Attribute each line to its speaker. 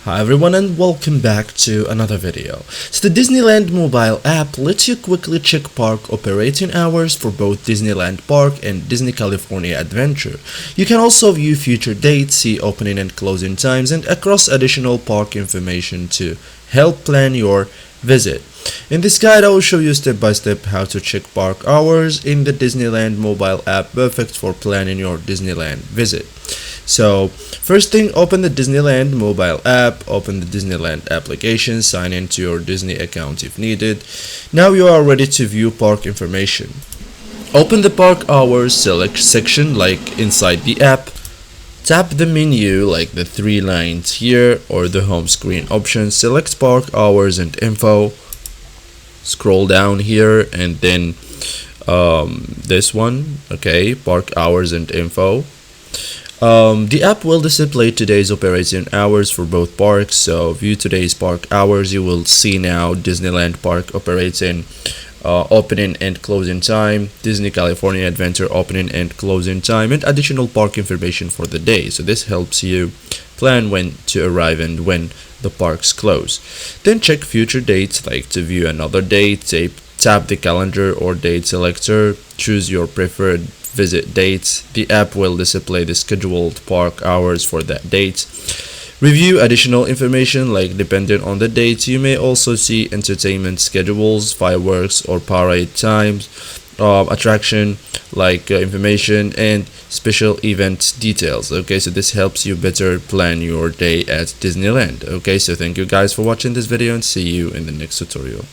Speaker 1: Hi everyone and welcome back to another video. So the Disneyland mobile app lets you quickly check park operating hours for both Disneyland Park and Disney California Adventure. You can also view future dates, see opening and closing times, and across additional park information to help plan your visit. In this guide, I will show you step by step how to check park hours in the Disneyland mobile app, perfect for planning your Disneyland visit. So first thing, open the Disneyland mobile app, open the Disneyland application, sign into your Disney account if needed. Now you are ready to view park information. Open the park hours select section like inside the app. Tap the menu like the three lines here or the home screen option. Select park hours and info. Scroll down here and then this one, okay, park hours and info. The app will display today's operating hours for both parks. So view today's park hours. You will see now Disneyland Park operating opening and closing time, Disney California Adventure opening and closing time, and additional park information for the day. So this helps you plan when to arrive and when the parks close. Then check future dates, like to view another date, tap the calendar or date selector, choose your preferred visit dates. The app will display the scheduled park hours for that date. Review additional information, like depending on the dates, you may also see entertainment schedules, fireworks or parade times, attraction information, and special event details. Okay, so this helps you better plan your day at Disneyland. Okay, so thank you guys for watching this video and see you in the next tutorial.